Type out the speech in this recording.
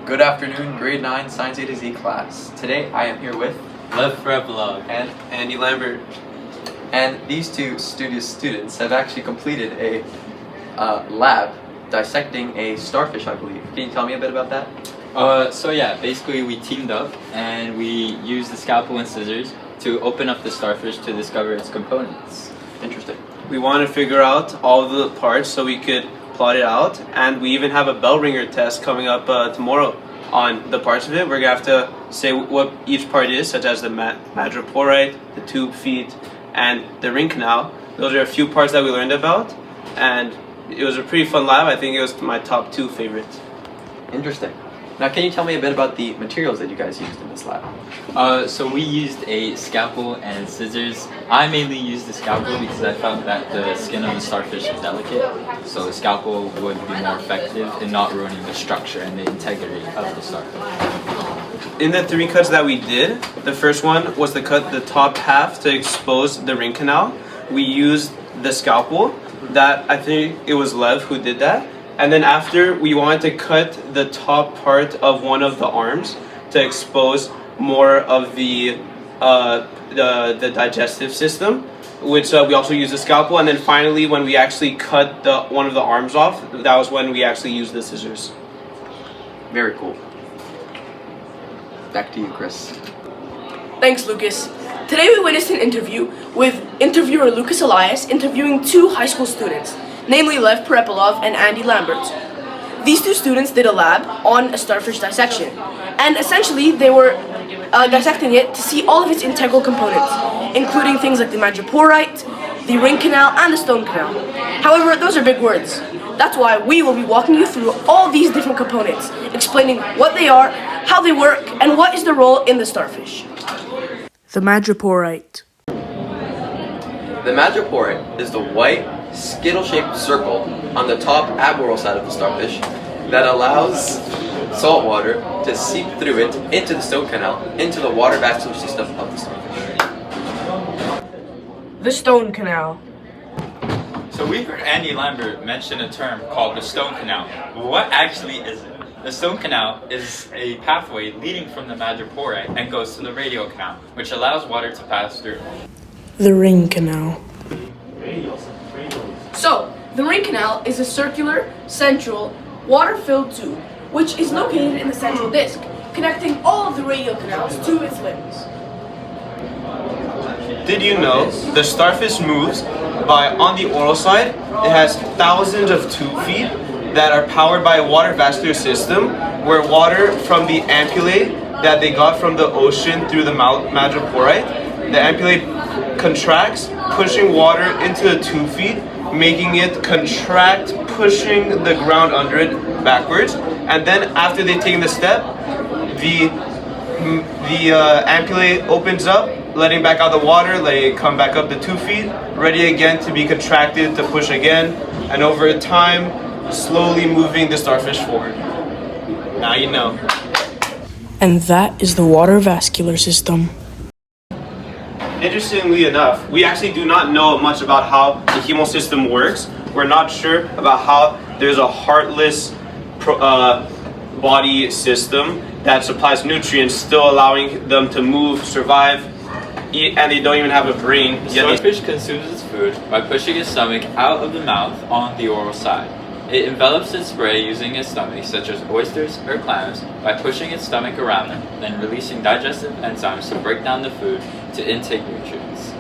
Good afternoon, grade 9 Science A to Z class. Today I am here with Lev Prepolov and Andy Lambert. And these two studious students have actually completed a lab dissecting a starfish, I believe. Can you tell me a bit about that? Basically we teamed up and we used the scalpel and scissors to open up the starfish to discover its components. Interesting. We want to figure out all the parts so we could plot it out, and we even have a bell ringer test coming up tomorrow on the parts of it. We're going to have to say what each part is, such as the madreporite, the tube feet, and the ring canal. Those are a few parts that we learned about, and it was a pretty fun lab. I think it was my top 2 favorites. Interesting. Now, can you tell me a bit about the materials that you guys used in this lab? So we used a scalpel and scissors. I mainly used the scalpel because I felt that the skin of the starfish is delicate, so the scalpel would be more effective in not ruining the structure and the integrity of the starfish. In the 3 cuts that we did, the first one was to cut the top half to expose the ring canal. We used the scalpel. That, I think it was Lev who did that. And then after, we wanted to cut the top part of one of the arms to expose more of the digestive system, which we also used the scalpel. And then finally, when we actually cut one of the arms off, that was when we actually used the scissors. Very cool. Back to you, Chris. Thanks, Lucas. Today we witnessed an interview with interviewer Lucas Elias interviewing 2 high school students, namely Lev Prepolov and Andy Lambert. These 2 students did a lab on a starfish dissection, and essentially they were dissecting it to see all of its integral components, including things like the madreporite, the ring canal, and the stone canal. However, those are big words. That's why we will be walking you through all these different components, explaining what they are, how they work, and what is their role in the starfish. The madreporite. The madreporite is the white, skittle-shaped circle on the top abdominal side of the starfish that allows salt water to seep through it into the stone canal, into the water vascular system of the starfish. The stone canal. So we heard Andy Lambert mention a term called the stone canal. What actually is it? The stone canal is a pathway leading from the madreporite and goes to the radial canal, which allows water to pass through. The ring canal. So, the ring canal is a circular, central, water-filled tube, which is located in the central disc, connecting all of the radial canals to its limbs. Did you know the starfish moves on the oral side? It has thousands of tube feet that are powered by a water vascular system, where water from the ampullae that they got from the ocean through the madreporite, the ampullae contracts, pushing water into the tube feet, making it contract, pushing the ground under it backwards. And then after they've taken the step, the ampullae opens up, letting back out the water, letting it come back up the 2 feet, ready again to be contracted to push again, and over time, slowly moving the starfish forward. Now you know. And that is the water vascular system. Interestingly enough, we actually do not know much about how the hemo system works. We're not sure about how there's a heartless body system that supplies nutrients, still allowing them to move, survive, eat, and they don't even have a brain. Starfish consumes its food by pushing its stomach out of the mouth on the oral side. It envelops its prey using its stomach, such as oysters or clams, by pushing its stomach around them, then releasing digestive enzymes to break down the food to intake nutrients.